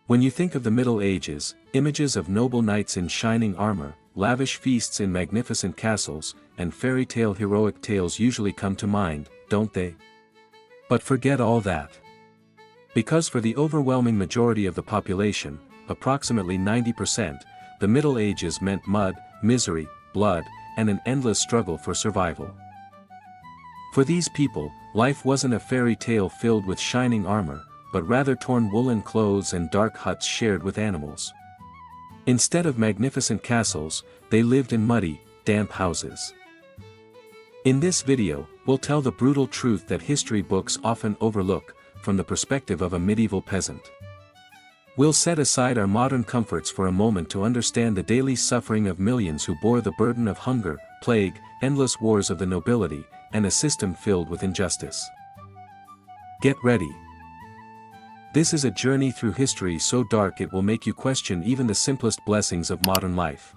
When you think of the Middle Ages, images of noble knights in shining armor, lavish feasts in magnificent castles, and fairy tale heroic tales usually come to mind, don't they? But forget all that. Because for the overwhelming majority of the population, approximately 90%, the Middle Ages meant mud, misery, blood, and an endless struggle for survival. For these people, life wasn't a fairy tale filled with shining armor, but rather torn woolen clothes and dark huts shared with animals. Instead of magnificent castles, they lived in muddy, damp houses. In this video, we'll tell the brutal truth that history books often overlook, from the perspective of a medieval peasant. We'll set aside our modern comforts for a moment to understand the daily suffering of millions who bore the burden of hunger, plague, endless wars of the nobility, and a system filled with injustice. Get ready. This is a journey through history so dark it will make you question even the simplest blessings of modern life.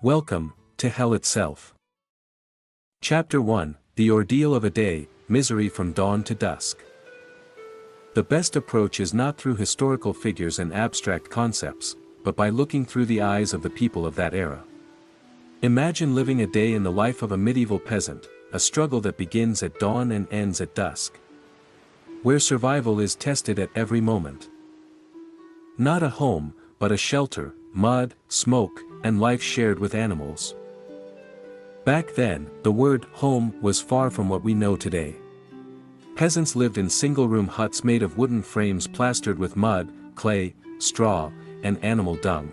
Welcome to hell itself. Chapter 1: The Ordeal of a Day, Misery from Dawn to Dusk. The best approach is not through historical figures and abstract concepts, but by looking through the eyes of the people of that era. Imagine living a day in the life of a medieval peasant, a struggle that begins at dawn and ends at dusk, where survival is tested at every moment. Not a home, but a shelter, mud, smoke, and life shared with animals. Back then, the word home was far from what we know today. Peasants lived in single-room huts made of wooden frames plastered with mud, clay, straw, and animal dung.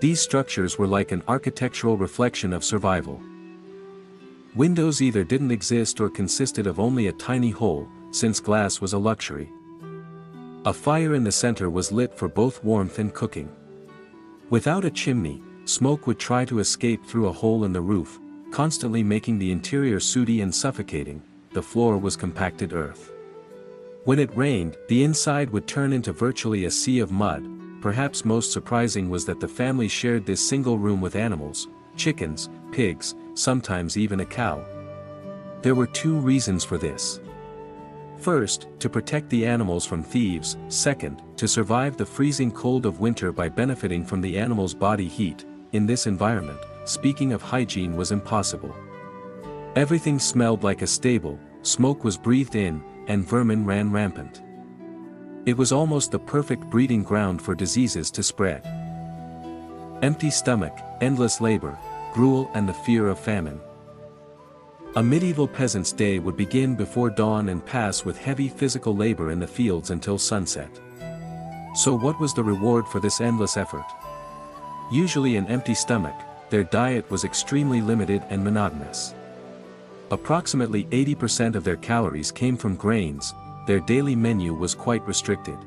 These structures were like an architectural reflection of survival. Windows either didn't exist or consisted of only a tiny hole, since glass was a luxury. A fire in the center was lit for both warmth and cooking. Without a chimney, smoke would try to escape through a hole in the roof, constantly making the interior sooty and suffocating. The floor was compacted earth. When it rained, the inside would turn into virtually a sea of mud. Perhaps most surprising was that the family shared this single room with animals, chickens, pigs, sometimes even a cow. There were two reasons for this. First, to protect the animals from thieves. Second, to survive the freezing cold of winter by benefiting from the animals' body heat. In this environment, speaking of hygiene was impossible. Everything smelled like a stable, smoke was breathed in, and vermin ran rampant. It was almost the perfect breeding ground for diseases to spread. Empty stomach, endless labor, gruel, and the fear of famine. A medieval peasant's day would begin before dawn and pass with heavy physical labor in the fields until sunset. So what was the reward for this endless effort? Usually an empty stomach, their diet was extremely limited and monotonous. Approximately 80% of their calories came from grains. Their daily menu was quite restricted.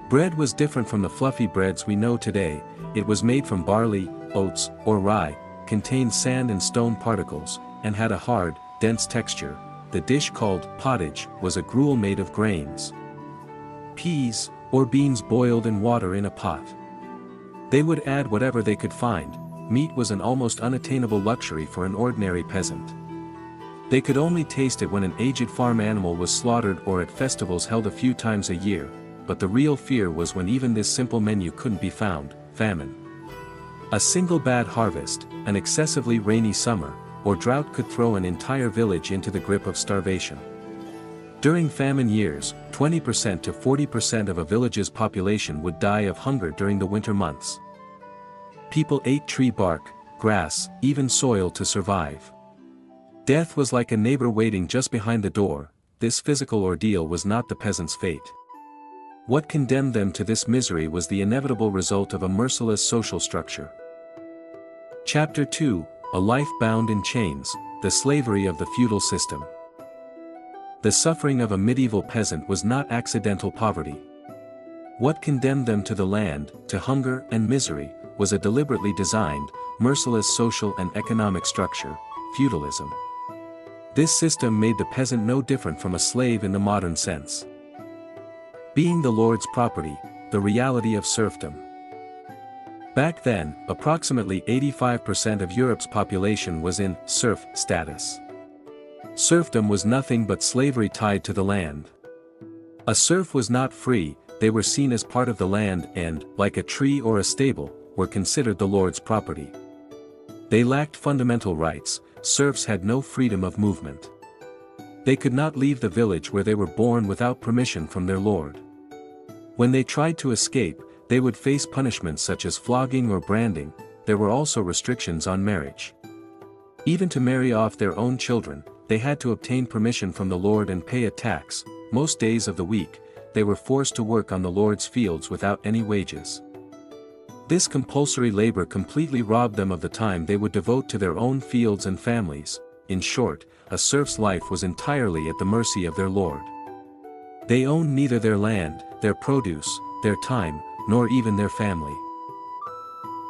Bread was different from the fluffy breads we know today. It was made from barley, oats, or rye, contained sand and stone particles, and had a hard, dense texture. The dish called pottage was a gruel made of grains. Peas, or beans boiled in water in a pot. They would add whatever they could find. Meat was an almost unattainable luxury for an ordinary peasant. They could only taste it when an aged farm animal was slaughtered or at festivals held a few times a year, but the real fear was when even this simple menu couldn't be found: famine. A single bad harvest, an excessively rainy summer, or drought could throw an entire village into the grip of starvation. During famine years, 20% to 40% of a village's population would die of hunger during the winter months. People ate tree bark, grass, even soil to survive. Death was like a neighbor waiting just behind the door. This physical ordeal was not the peasant's fate. What condemned them to this misery was the inevitable result of a merciless social structure. Chapter 2: A Life Bound in Chains, the Slavery of the Feudal System. The suffering of a medieval peasant was not accidental poverty. What condemned them to the land, to hunger and misery, was a deliberately designed, merciless social and economic structure: feudalism. This system made the peasant no different from a slave in the modern sense. Being the lord's property, the reality of serfdom. Back then, approximately 85% of Europe's population was in serf status. Serfdom was nothing but slavery tied to the land. A serf was not free, they were seen as part of the land and, like a tree or a stable, were considered the Lord's property. They lacked fundamental rights, serfs had no freedom of movement. They could not leave the village where they were born without permission from their lord. When they tried to escape, they would face punishments such as flogging or branding. There were also restrictions on marriage. Even to marry off their own children, they had to obtain permission from the lord and pay a tax. Most days of the week, they were forced to work on the lord's fields without any wages. This compulsory labor completely robbed them of the time they would devote to their own fields and families. In short, a serf's life was entirely at the mercy of their lord. They owned neither their land, their produce, their time, nor even their family.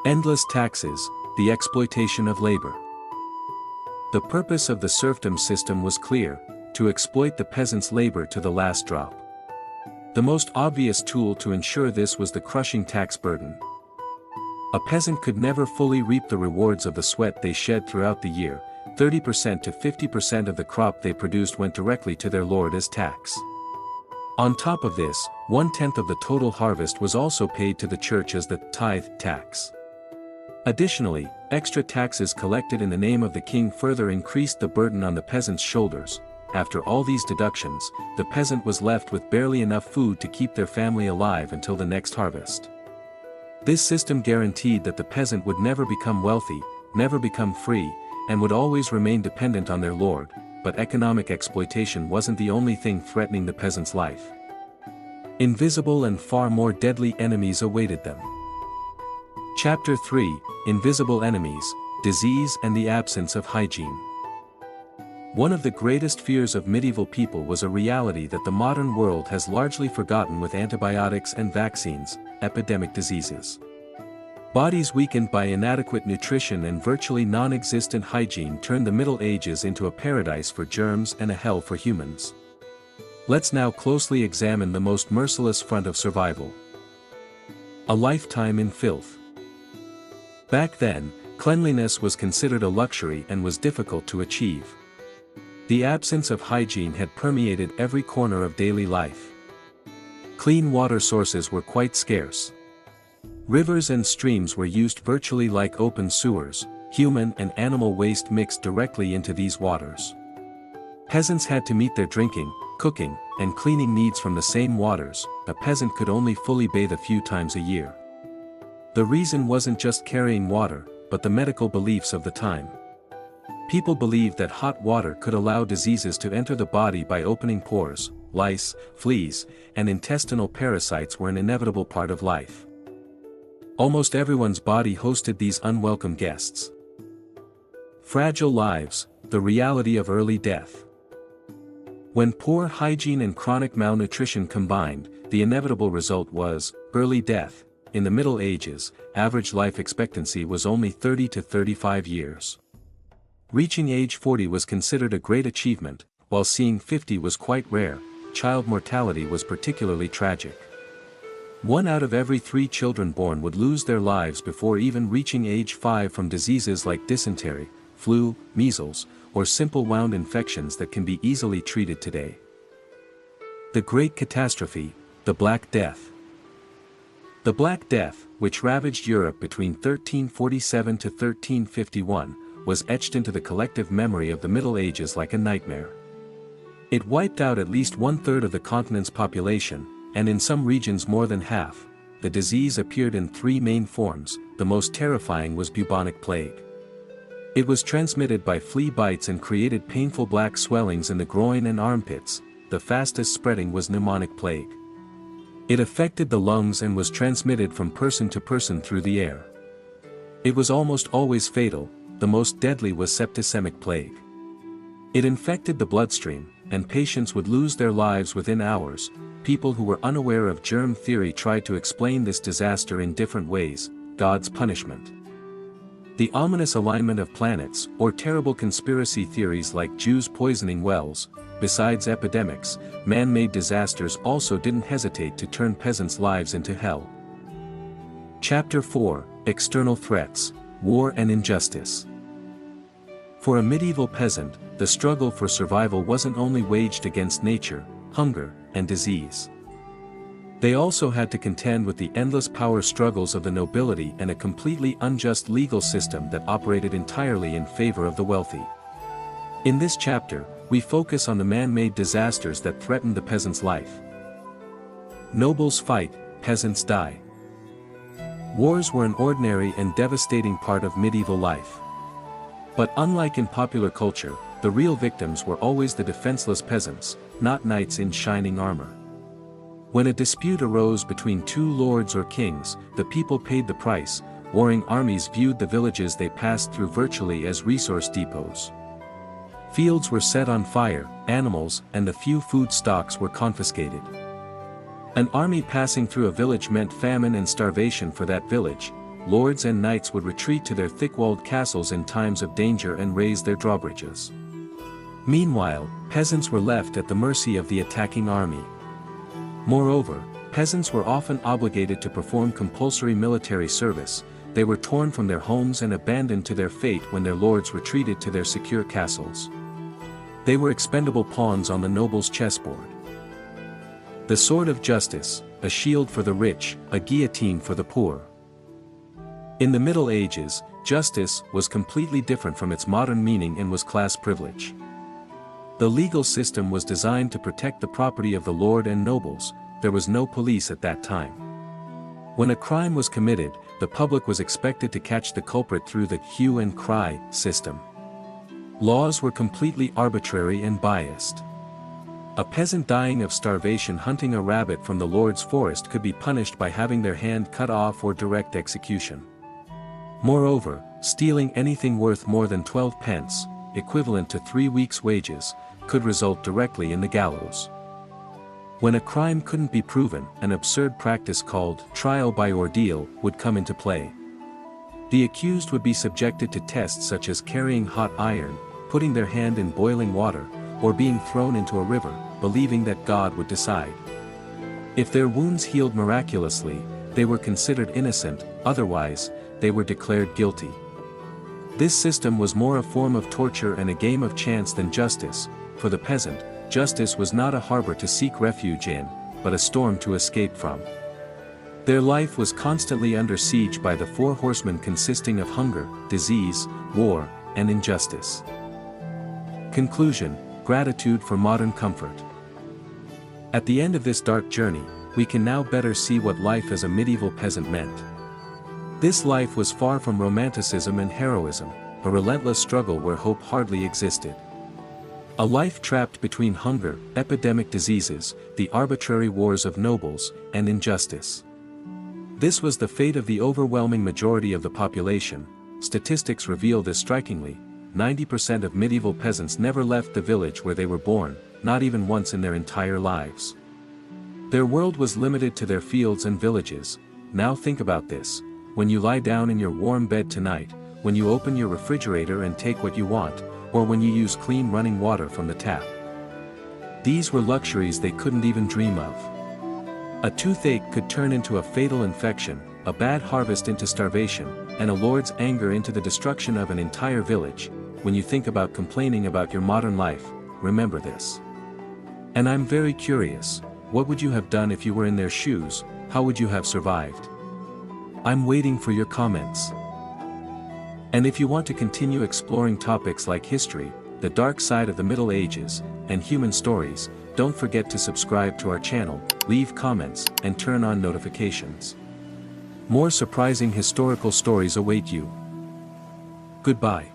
Endless taxes, the exploitation of labor. The purpose of the serfdom system was clear: to exploit the peasants' labor to the last drop. The most obvious tool to ensure this was the crushing tax burden. A peasant could never fully reap the rewards of the sweat they shed throughout the year. 30% to 50% of the crop they produced went directly to their lord as tax. On top of this, 1/10 of the total harvest was also paid to the church as the tithe tax. Additionally, extra taxes collected in the name of the king further increased the burden on the peasant's shoulders. After all these deductions, the peasant was left with barely enough food to keep their family alive until the next harvest. This system guaranteed that the peasant would never become wealthy, never become free, and would always remain dependent on their lord. But economic exploitation wasn't the only thing threatening the peasant's life. Invisible and far more deadly enemies awaited them. Chapter 3: Invisible Enemies, Disease and the Absence of Hygiene. One of the greatest fears of medieval people was a reality that the modern world has largely forgotten with antibiotics and vaccines: epidemic diseases. Bodies weakened by inadequate nutrition and virtually non-existent hygiene turned the Middle Ages into a paradise for germs and a hell for humans. Let's now closely examine the most merciless front of survival: a lifetime in filth. Back then, cleanliness was considered a luxury and was difficult to achieve. The absence of hygiene had permeated every corner of daily life. Clean water sources were quite scarce. Rivers and streams were used virtually like open sewers. Human and animal waste mixed directly into these waters. Peasants had to meet their drinking, cooking, and cleaning needs from the same waters. A peasant could only fully bathe a few times a year. The reason wasn't just carrying water, but the medical beliefs of the time. People believed that hot water could allow diseases to enter the body by opening pores. Lice, fleas, and intestinal parasites were an inevitable part of life. Almost everyone's body hosted these unwelcome guests. Fragile lives, the reality of early death. When poor hygiene and chronic malnutrition combined, the inevitable result was early death. In the Middle Ages, average life expectancy was only 30 to 35 years. Reaching age 40 was considered a great achievement, while seeing 50 was quite rare. Child mortality was particularly tragic. 1 out of every 3 children born would lose their lives before even reaching age 5 from diseases like dysentery, flu, measles, or simple wound infections that can be easily treated today. The Great Catastrophe, the Black Death. The Black Death, which ravaged Europe between 1347 to 1351, was etched into the collective memory of the Middle Ages like a nightmare. It wiped out at least 1/3 of the continent's population, and in some regions more than half. The disease appeared in 3 main forms. The most terrifying was bubonic plague. It was transmitted by flea bites and created painful black swellings in the groin and armpits. The fastest spreading was pneumonic plague. It affected the lungs and was transmitted from person to person through the air. It was almost always fatal. The most deadly was septicemic plague. It infected the bloodstream, and patients would lose their lives within hours. People who were unaware of germ theory tried to explain this disaster in different ways: God's punishment, the ominous alignment of planets, or terrible conspiracy theories like Jews poisoning wells. Besides epidemics, man-made disasters also didn't hesitate to turn peasants' lives into hell. Chapter 4: External Threats, War and Injustice. For a medieval peasant, the struggle for survival wasn't only waged against nature, hunger, and disease. They also had to contend with the endless power struggles of the nobility and a completely unjust legal system that operated entirely in favor of the wealthy. In this chapter, we focus on the man-made disasters that threatened the peasant's life. Nobles fight, peasants die. Wars were an ordinary and devastating part of medieval life. But unlike in popular culture, the real victims were always the defenseless peasants, not knights in shining armor. When a dispute arose between two lords or kings, the people paid the price. Warring armies viewed the villages they passed through virtually as resource depots. Fields were set on fire, animals and the few food stocks were confiscated. An army passing through a village meant famine and starvation for that village. Lords and knights would retreat to their thick-walled castles in times of danger and raise their drawbridges. Meanwhile, peasants were left at the mercy of the attacking army. Moreover, peasants were often obligated to perform compulsory military service. They were torn from their homes and abandoned to their fate when their lords retreated to their secure castles. They were expendable pawns on the nobles' chessboard. The sword of justice, a shield for the rich, a guillotine for the poor. In the Middle Ages, justice was completely different from its modern meaning and was class privilege. The legal system was designed to protect the property of the lord and nobles. There was no police at that time. When a crime was committed, the public was expected to catch the culprit through the hue and cry system. Laws were completely arbitrary and biased. A peasant dying of starvation hunting a rabbit from the lord's forest could be punished by having their hand cut off or direct execution. Moreover, stealing anything worth more than 12 pence, equivalent to 3 weeks' wages, could result directly in the gallows. When a crime couldn't be proven, an absurd practice called trial by ordeal would come into play. The accused would be subjected to tests such as carrying hot iron, putting their hand in boiling water, or being thrown into a river, believing that God would decide. If their wounds healed miraculously, they were considered innocent, otherwise, they were declared guilty. This system was more a form of torture and a game of chance than justice. For the peasant, justice was not a harbor to seek refuge in, but a storm to escape from. Their life was constantly under siege by the four horsemen consisting of hunger, disease, war, and injustice. Conclusion: gratitude for modern comfort. At the end of this dark journey, we can now better see what life as a medieval peasant meant. This life was far from romanticism and heroism, a relentless struggle where hope hardly existed. A life trapped between hunger, epidemic diseases, the arbitrary wars of nobles, and injustice. This was the fate of the overwhelming majority of the population. Statistics reveal this strikingly: 90% of medieval peasants never left the village where they were born, not even once in their entire lives. Their world was limited to their fields and villages. Now think about this: when you lie down in your warm bed tonight, when you open your refrigerator and take what you want, or when you use clean running water from the tap. These were luxuries they couldn't even dream of. A toothache could turn into a fatal infection, a bad harvest into starvation, and a lord's anger into the destruction of an entire village. When you think about complaining about your modern life, remember this. And I'm very curious, what would you have done if you were in their shoes? How would you have survived? I'm waiting for your comments. And if you want to continue exploring topics like history, the dark side of the Middle Ages, and human stories, don't forget to subscribe to our channel, leave comments, and turn on notifications. More surprising historical stories await you. Goodbye.